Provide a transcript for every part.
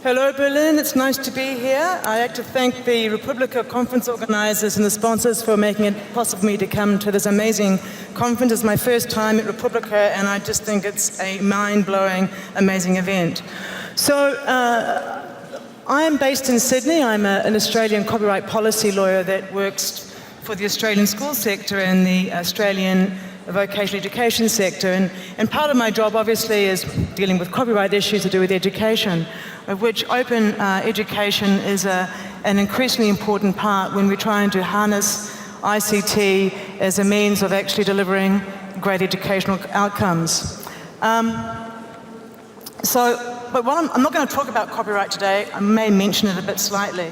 Hello Berlin, it's nice to be here. I'd like to thank the publica conference organizers and the sponsors for making it possible for me to come to this amazing conference. It's my first time at publica and I just think it's a mind-blowing, amazing event. So I am based in Sydney. I'm an Australian copyright policy lawyer that works for the Australian school sector and the Australian vocational education sector. And part of my job obviously is dealing with copyright issues to do with education, of which open education is an increasingly important part when we're trying to harness ICT as a means of actually delivering great educational outcomes. But I'm not going to talk about copyright today. I may mention it a bit slightly,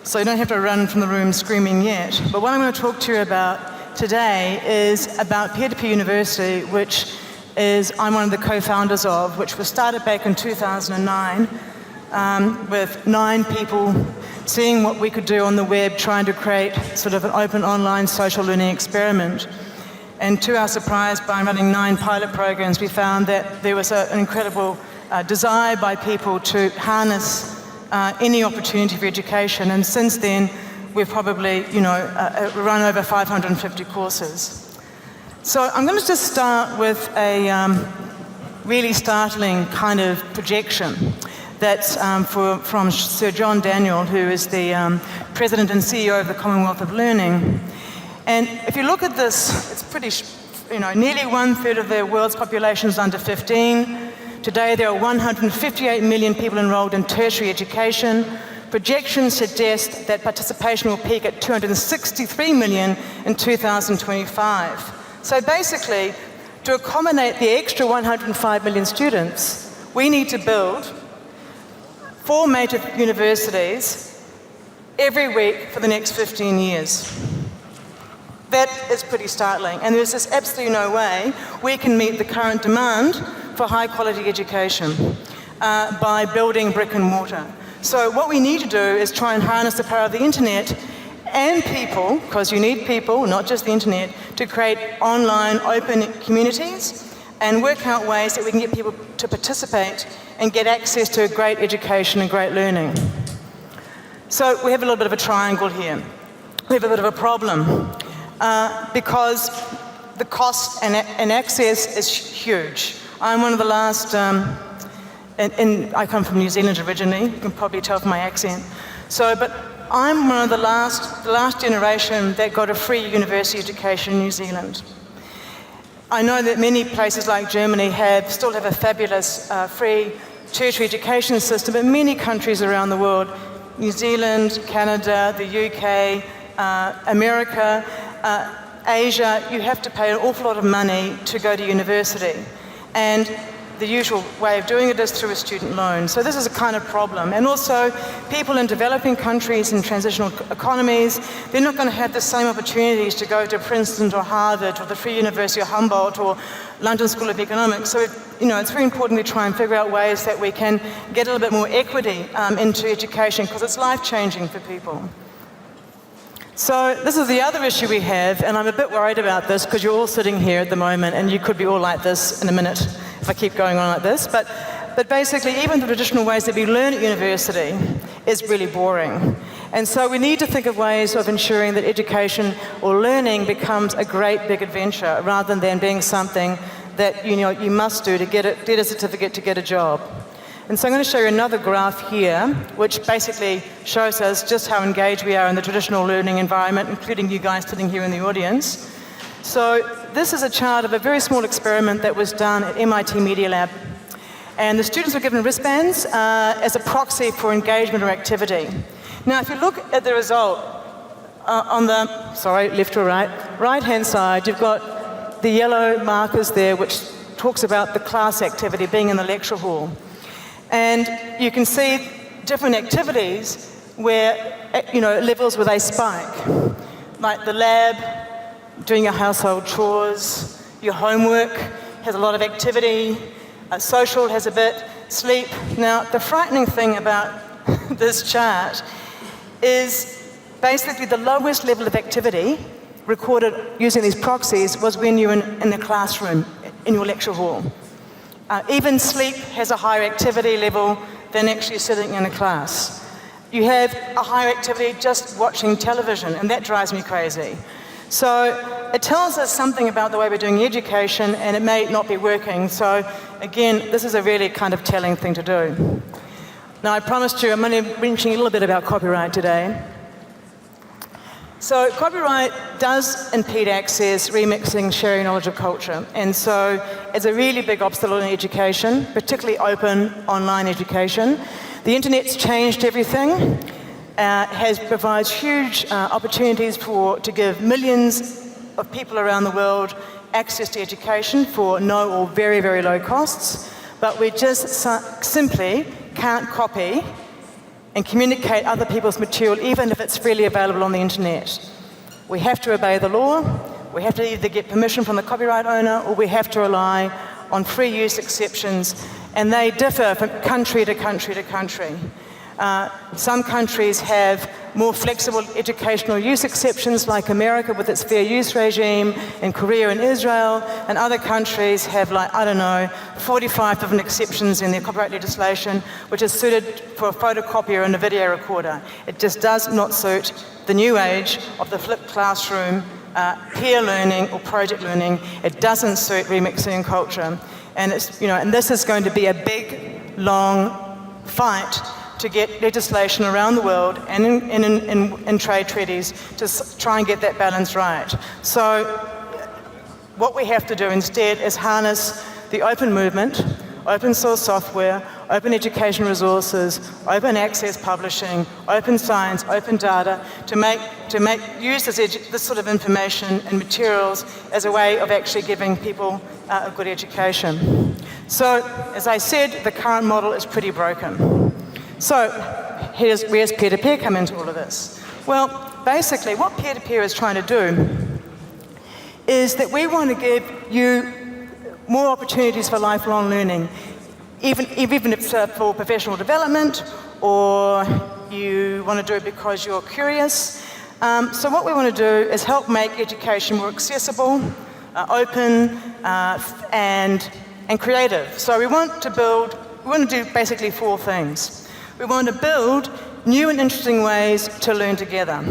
so you don't have to run from the room screaming yet. But what I'm going to talk to you about today is about Peer-to-Peer University, which I'm one of the co-founders of, which was started back in 2009 with 9 people seeing what we could do on the web, trying to create sort of an open online social learning experiment. And to our surprise, by running 9 pilot programs, we found that there was an incredible desire by people to harness any opportunity for education. And since then, we've probably, run over 550 courses. So I'm going to just start with a really startling kind of projection that's from Sir John Daniel, who is the President and CEO of the Commonwealth of Learning. And if you look at this, it's pretty, nearly 1/3 of the world's population is under 15. Today there are 158 million people enrolled in tertiary education. Projections suggest that participation will peak at 263 million in 2025. So basically, to accommodate the extra 105 million students, we need to build 4 major universities every week for the next 15 years. That is pretty startling, and there's just absolutely no way we can meet the current demand for high quality education by building brick and mortar. So what we need to do is try and harness the power of the internet and people, because you need people, not just the internet, to create online open communities and work out ways that we can get people to participate and get access to great education and great learning. So we have a little bit of a triangle here. We have a bit of a problem because the cost and access is huge. I'm one of the last, I come from New Zealand originally, you can probably tell from my accent. But I'm one of the last generation that got a free university education in New Zealand. I know that many places like Germany still have a fabulous free tertiary education system, but many countries around the world, New Zealand, Canada, the UK, America, Asia, you have to pay an awful lot of money to go to university. And the usual way of doing it is through a student loan. So this is a kind of problem. And also, people in developing countries and transitional economies, they're not going to have the same opportunities to go to Princeton or Harvard or the Free University of Humboldt or London School of Economics. So, it's very important to try and figure out ways that we can get a little bit more equity into education, because it's life-changing for people. So this is the other issue we have, and I'm a bit worried about this because you're all sitting here at the moment and you could be all like this in a minute if I keep going on like this. But basically, even the traditional ways that we learn at university is really boring. And so we need to think of ways of ensuring that education or learning becomes a great big adventure rather than being something that you must do to get a certificate to get a job. And so I'm going to show you another graph here, which basically shows us just how engaged we are in the traditional learning environment, including you guys sitting here in the audience. So this is a chart of a very small experiment that was done at MIT Media Lab. And the students were given wristbands as a proxy for engagement or activity. Now, if you look at the result on the, left or right-hand side, you've got the yellow markers there, which talks about the class activity being in the lecture hall. And you can see different activities where, levels where they spike. Like the lab, doing your household chores, your homework has a lot of activity, social has a bit, sleep. Now, the frightening thing about this chart is basically the lowest level of activity recorded using these proxies was when you were in the classroom, in your lecture hall. Even sleep has a higher activity level than actually sitting in a class. You have a higher activity just watching television, and that drives me crazy. So it tells us something about the way we're doing education, and it may not be working. So again, this is a really kind of telling thing to do. Now, I promised you I'm only mentioning a little bit about copyright today. So copyright does impede access, remixing, sharing knowledge of culture. And so it's a really big obstacle in education, particularly open online education. The internet's changed everything, provides huge opportunities to give millions of people around the world access to education for no or very, very low costs. But we just simply can't copy and communicate other people's material, even if it's freely available on the internet. We have to obey the law. We have to either get permission from the copyright owner, or we have to rely on free use exceptions, and they differ from country to country to country. Some countries have more flexible educational use exceptions, like America with its fair use regime, and Korea and Israel, and other countries have, like, I don't know, 45 different exceptions in their copyright legislation, which is suited for a photocopier and a video recorder. It just does not suit the new age of the flipped classroom, peer learning or project learning. It doesn't suit remixing culture. And it's, and this is going to be a big, long fight to get legislation around the world and in trade treaties to try and get that balance right. So what we have to do instead is harness the open movement, open source software, open education resources, open access publishing, open science, open data, to use this sort of information and materials as a way of actually giving people a good education. So, as I said, the current model is pretty broken. So, where's peer-to-peer come into all of this? Well, basically, what peer-to-peer is trying to do is that we want to give you more opportunities for lifelong learning, even if it's for professional development, or you want to do it because you're curious. So what we want to do is help make education more accessible, open, and creative. So we want to do basically 4 things. We want to build new and interesting ways to learn together.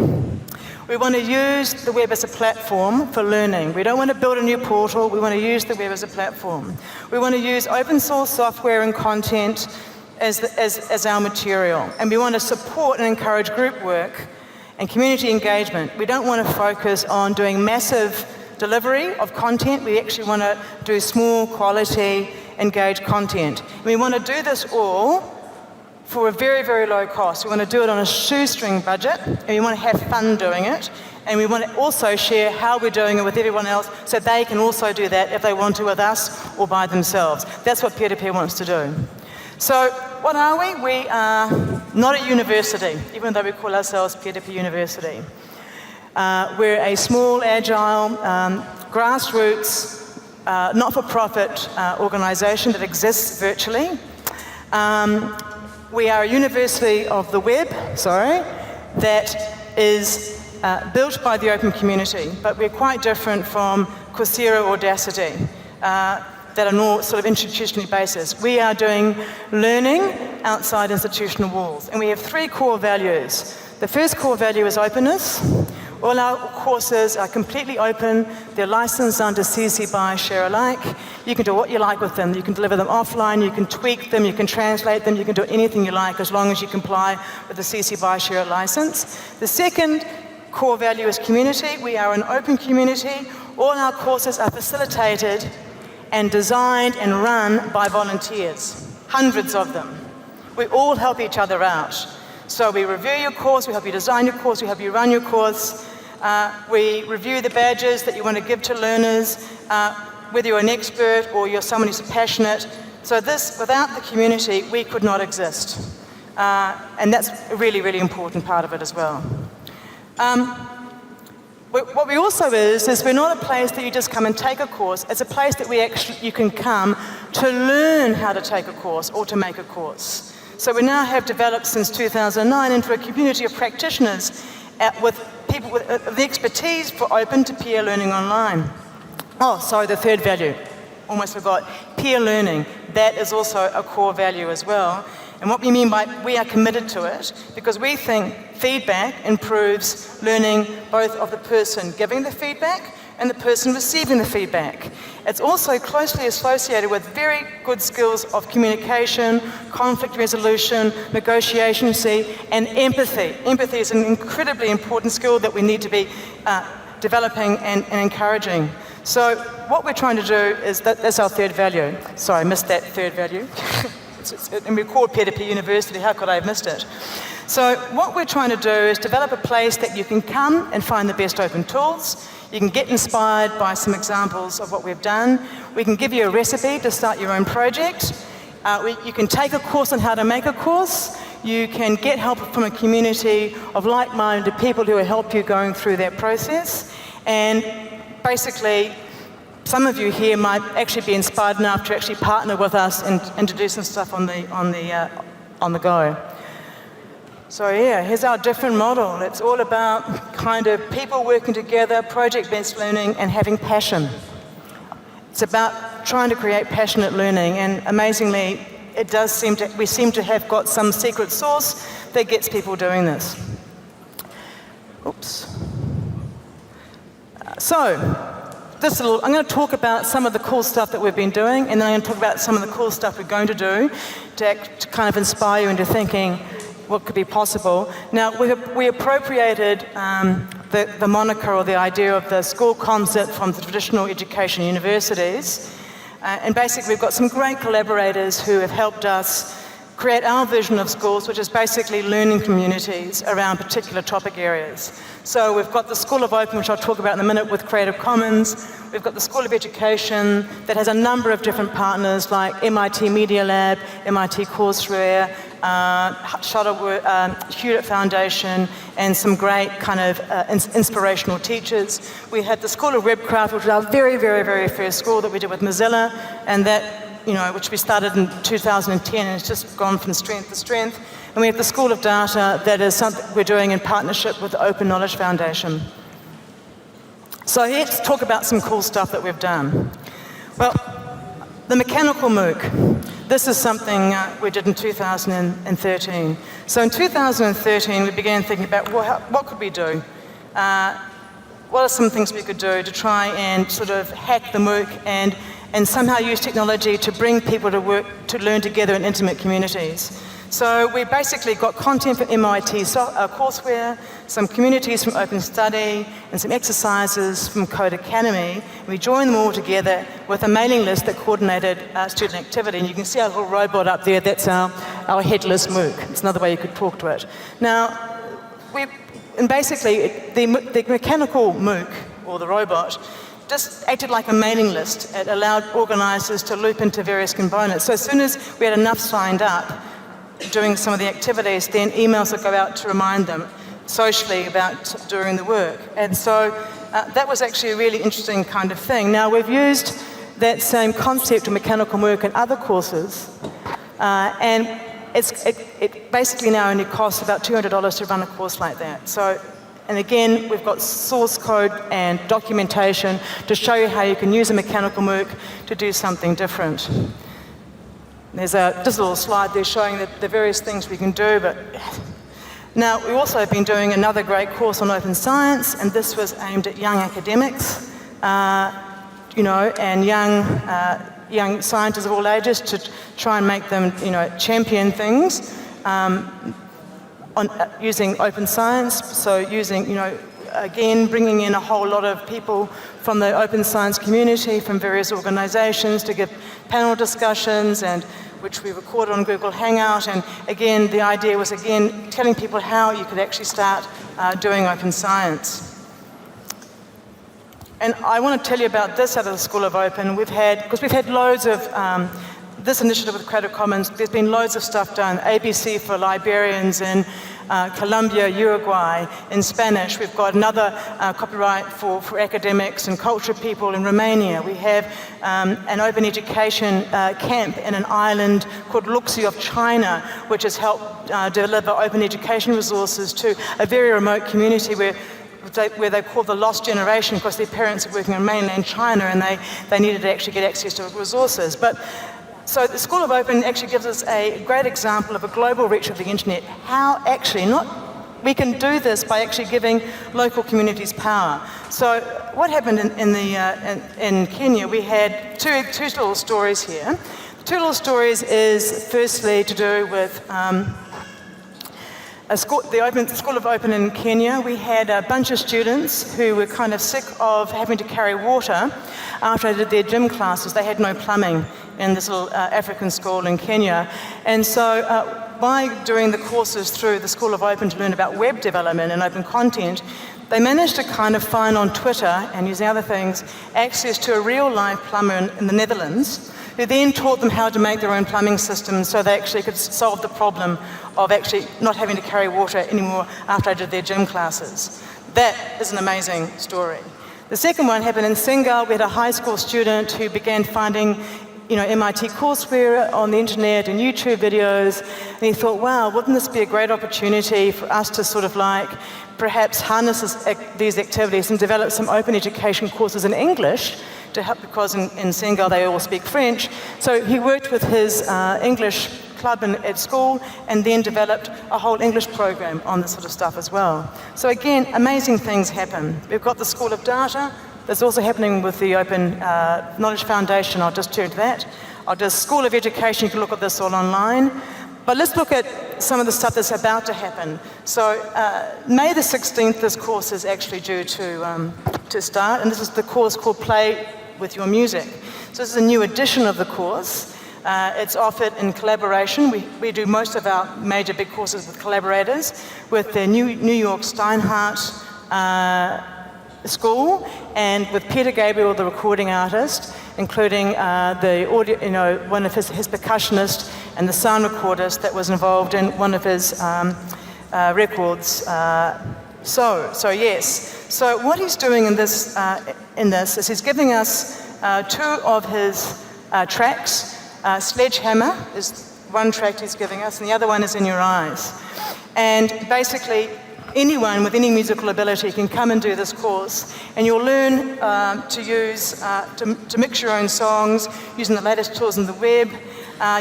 We want to use the web as a platform for learning. We don't want to build a new portal, we want to use the web as a platform. We want to use open source software and content as our material. And we want to support and encourage group work and community engagement. We don't want to focus on doing massive delivery of content. We actually want to do small, quality, engaged content. And we want to do this all for a very, very low cost. We want to do it on a shoestring budget, and we want to have fun doing it, and we want to also share how we're doing it with everyone else so they can also do that if they want to with us or by themselves. That's what peer-to-peer wants to do. So what are we? We are not a university, even though we call ourselves Peer-to-Peer University. We're a small, agile, grassroots, not-for-profit organisation that exists virtually. We are a university of the web, that is built by the open community, but we're quite different from Coursera or Audacity that are more sort of institutionally basis. We are doing learning outside institutional walls, and we have 3 core values. The first core value is openness. All our courses are completely open. They're licensed under CC BY ShareAlike. You can do what you like with them. You can deliver them offline, you can tweak them, you can translate them, you can do anything you like as long as you comply with the CC BY ShareAlike license. The second core value is community. We are an open community. All our courses are facilitated and designed and run by volunteers, hundreds of them. We all help each other out. So we review your course, we help you design your course, we help you run your course. We review the badges that you want to give to learners, whether you're an expert or you're someone who's passionate. So this, without the community, we could not exist. And that's a really, really important part of it as well. What we also is we're not a place that you just come and take a course. It's a place that you can come to learn how to take a course or to make a course. So we now have developed since 2009 into a community of practitioners with people with the expertise for open to peer learning online. Oh, sorry, the third value, almost forgot, peer learning. That is also a core value as well. And what we mean by we are committed to it, because we think feedback improves learning both of the person giving the feedback and the person receiving the feedback. It's also closely associated with very good skills of communication, conflict resolution, negotiation, and empathy. Empathy is an incredibly important skill that we need to be developing and encouraging. So what we're trying to do is, that's our third value. Sorry, I missed that third value. And we're called Peer-to-Peer University, how could I have missed it? So what we're trying to do is develop a place that you can come and find the best open tools. You can get inspired by some examples of what we've done. We can give you a recipe to start your own project. You can take a course on how to make a course. You can get help from a community of like-minded people who will help you going through that process. And basically, some of you here might actually be inspired enough to actually partner with us and to do some stuff on the go. So yeah, here's our different model. It's all about kind of people working together, project-based learning, and having passion. It's about trying to create passionate learning, and amazingly, we seem to have got some secret sauce that gets people doing this. Oops. I'm going to talk about some of the cool stuff that we've been doing, and then I'm going to talk about some of the cool stuff we're going to do to kind of inspire you into thinking what could be possible. Now, we appropriated the moniker or the idea of the school concept from the traditional education universities. And basically, we've got some great collaborators who have helped us create our vision of schools, which is basically learning communities around particular topic areas. So we've got the School of Open, which I'll talk about in a minute, with Creative Commons. We've got the School of Education that has a number of different partners like MIT Media Lab, MIT Courseware, Hewlett Foundation, and some great kind of inspirational teachers. We had the School of Webcraft, which was our very, very, very first school that we did with Mozilla, and that, which we started in 2010, and it's just gone from strength to strength. And we have the School of Data, that is something we're doing in partnership with the Open Knowledge Foundation. So let's talk about some cool stuff that we've done. Well, the mechanical Mooc. This is something we did in 2013. So in 2013, we began thinking about, well, what could we do? What are some things we could do to try and sort of hack the Mooc and somehow use technology to bring people to learn together in intimate communities? So we basically got content from MIT courseware, some communities from Open Study, and some exercises from Code Academy. We joined them all together with a mailing list that coordinated student activity. And you can see our little robot up there, that's our headless Mooc. It's another way you could talk to it. Now, basically, the mechanical Mooc, or the robot, just acted like a mailing list. It allowed organisers to loop into various components. So as soon as we had enough signed up, doing some of the activities, then emails would go out to remind them socially about doing the work. And so that was actually a really interesting kind of thing. Now, we've used that same concept of mechanical Mooc in other courses, and it basically now only costs about $200 to run a course like that. So, and again, we've got source code and documentation to show you how you can use a mechanical Mooc to do something different. There's just a little slide there showing the various things we can do. But now, we also have been doing another great course on open science, and this was aimed at young academics, and young scientists of all ages, to try and make them, champion things using open science. So using, again, bringing in a whole lot of people from the open science community, from various organizations, to give panel discussions, and which we recorded on Google Hangout. And again, the idea was, again, telling people how you could actually start doing open science. And I want to tell you about this out of the School of Open. Because we've had loads of, this initiative with Creative Commons, there's been loads of stuff done. ABC for librarians in Colombia, Uruguay. In Spanish, we've got another copyright for academics and culture people in Romania. We have an open education camp in an island called Luxi of China, which has helped deliver open education resources to a very remote community where they call the lost generation, because their parents are working in mainland China and they needed to actually get access to resources. But So the School of Open actually gives us a great example of a global reach of the internet, how actually we can do this by actually giving local communities power. So what happened in Kenya, we had two little stories here. The two little stories is firstly to do with the School of Open in Kenya. We had a bunch of students who were kind of sick of having to carry water after they did their gym classes. They had no plumbing in this little African school in Kenya. And so by doing the courses through the School of Open to learn about web development and open content, they managed to kind of find on Twitter and using other things access to a real live plumber in the Netherlands, who then taught them how to make their own plumbing system so they actually could solve the problem of actually not having to carry water anymore after they did their gym classes. That is an amazing story. The second one happened in Senegal. We had a high school student who began finding MIT courseware on the internet and YouTube videos, and he thought, wow, wouldn't this be a great opportunity for us to sort of like perhaps harness these activities and develop some open education courses in English to help, because in Senegal they all speak French. So he worked with his English club at school and then developed a whole English program on this sort of stuff as well. So again, amazing things happen. We've got the School of Data. That's also happening with the Open Knowledge Foundation. I'll just turn to that. School of Education, you can look at this all online. But let's look at some of the stuff that's about to happen. So May the 16th, this course is actually due to start, and this is the course called Play with Your Music. So this is a new edition of the course. It's offered in collaboration. We do most of our major big courses with collaborators, with the New York Steinhardt School, and with Peter Gabriel, the recording artist, including the audio, one of his percussionists and the sound recordist that was involved in one of his records. So yes. So what he's doing in this is he's giving us two of his tracks. Sledgehammer is one track he's giving us, and the other one is In Your Eyes. And basically, anyone with any musical ability can come and do this course, and you'll learn to use, to mix your own songs using the latest tools on the web.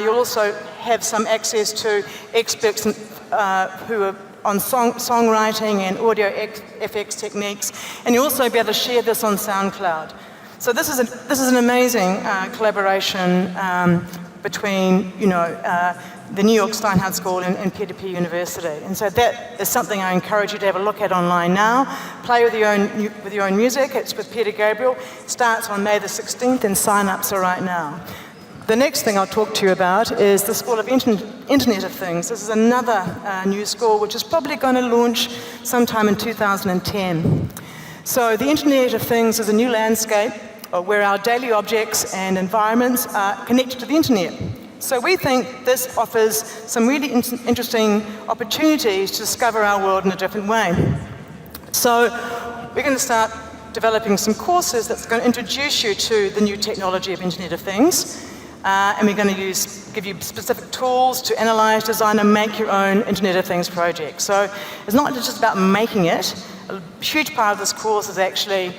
You'll also have some access to experts who are on songwriting and audio FX techniques, and you'll also be able to share this on SoundCloud. So this is an amazing collaboration between the New York Steinhardt School and PeertoPeer University, and so that is something I encourage you to have a look at online now. Play with your own music. It's with Peter Gabriel. Starts on May the 16th, and sign-ups are right now. The next thing I'll talk to you about is the School of Internet of Things. This is another new school which is probably going to launch sometime in 2010. So the Internet of Things is a new landscape where our daily objects and environments are connected to the internet. So we think this offers some really interesting opportunities to discover our world in a different way. So we're going to start developing some courses that's going to introduce you to the new technology of Internet of Things. And we're going to give you specific tools to analyze, design, and make your own Internet of Things project. So it's not just about making it. A huge part of this course is actually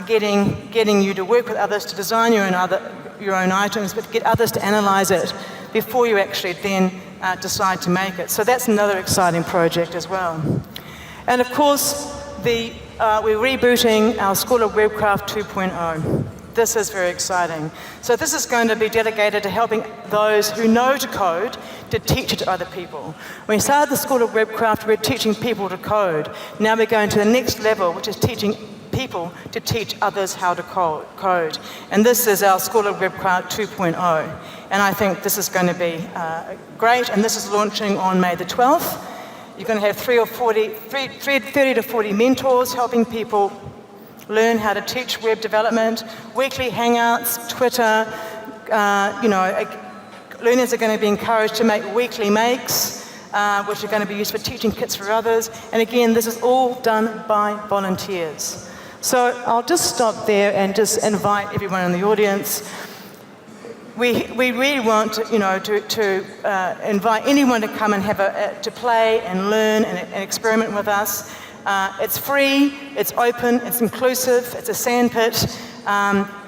getting you to work with others to design your own items, but get others to analyze it before you actually then decide to make it. So that's another exciting project as well. And of course, we're rebooting our School of Webcraft 2.0. This is very exciting. So this is going to be dedicated to helping those who know to code to teach it to other people. When we started the School of Webcraft, we were teaching people to code. Now we're going to the next level, which is teaching people to teach others how to code. And this is our School of Webcraft 2.0. And I think this is going to be great, and this is launching on May the 12th. You're going to have 30 to 40 mentors helping people learn how to teach web development, weekly hangouts, Twitter. Learners are going to be encouraged to make weekly makes, which are going to be used for teaching kits for others. And again, this is all done by volunteers. So I'll just stop there and just invite everyone in the audience. We really want to invite anyone to come and to play and learn and experiment with us. It's free, it's open, it's inclusive, it's a sandpit.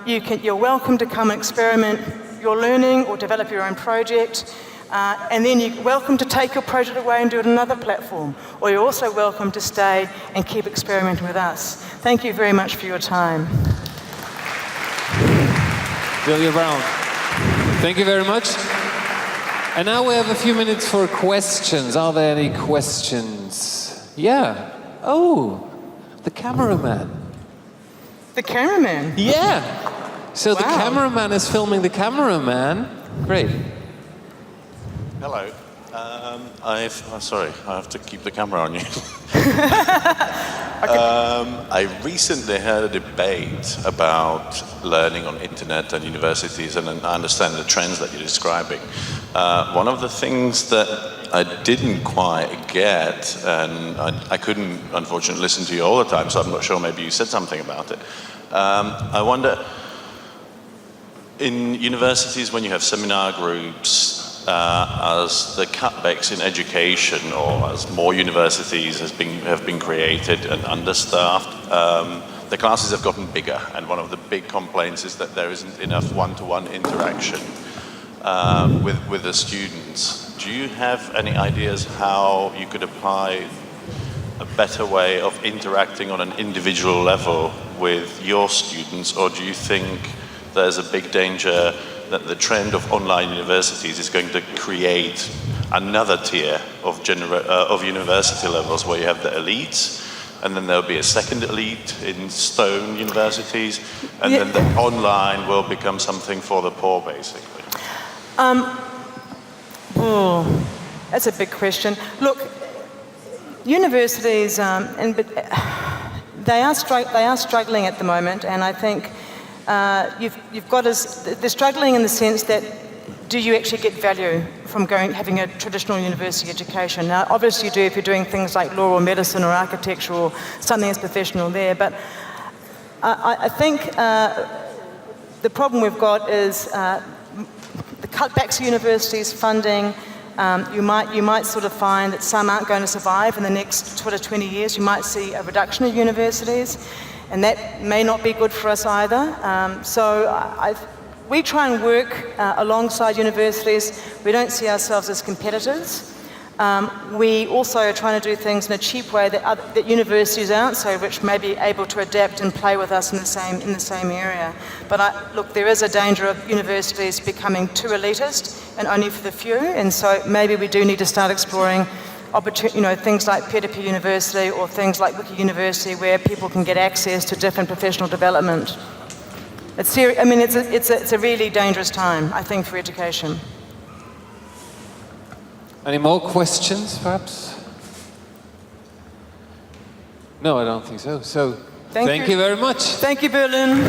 You're welcome to come and experiment your learning or develop your own project. And then you're welcome to take your project away and do it on another platform. Or you're also welcome to stay and keep experimenting with us. Thank you very much for your time. Delia Browne, thank you very much. And now we have a few minutes for questions. Are there any questions? Yeah. Oh, the cameraman. The cameraman? Yeah. So wow. The cameraman is filming the cameraman. Great. Hello. Sorry, I have to keep the camera on you. I recently had a debate about learning on internet and universities, and I understand the trends that you're describing. One of the things that I didn't quite get, and I couldn't, unfortunately, listen to you all the time, so I'm not sure, maybe you said something about it. I wonder, in universities, when you have seminar groups, as the cutbacks in education, or as more universities have been created and understaffed, the classes have gotten bigger, and one of the big complaints is that there isn't enough one-to-one interaction with the students. Do you have any ideas how you could apply a better way of interacting on an individual level with your students, or do you think there's a big danger that the trend of online universities is going to create another tier of university levels where you have the elites, and then there'll be a second elite in stone universities, and then the online will become something for the poor, basically? That's a big question. Look, universities, they are struggling at the moment, and I think you've got they're struggling in the sense that, do you actually get value from having a traditional university education? Now, obviously you do if you're doing things like law or medicine or architecture or something that's professional there, but I think the problem we've got is the cutbacks of universities, funding. You might sort of find that some aren't going to survive in the next 20 years. You might see a reduction of universities, and that may not be good for us either. We try and work alongside universities. We don't see ourselves as competitors. We also are trying to do things in a cheap way that universities aren't so rich may be able to adapt and play with us in the same area. But look, there is a danger of universities becoming too elitist and only for the few, and so maybe we do need to start exploring things like Peer-to-Peer University or things like Wiki University, where people can get access to different professional development. It's a really dangerous time, I think, for education. Any more questions, perhaps? No, I don't think so. So, thank you very much. Thank you, Berlin.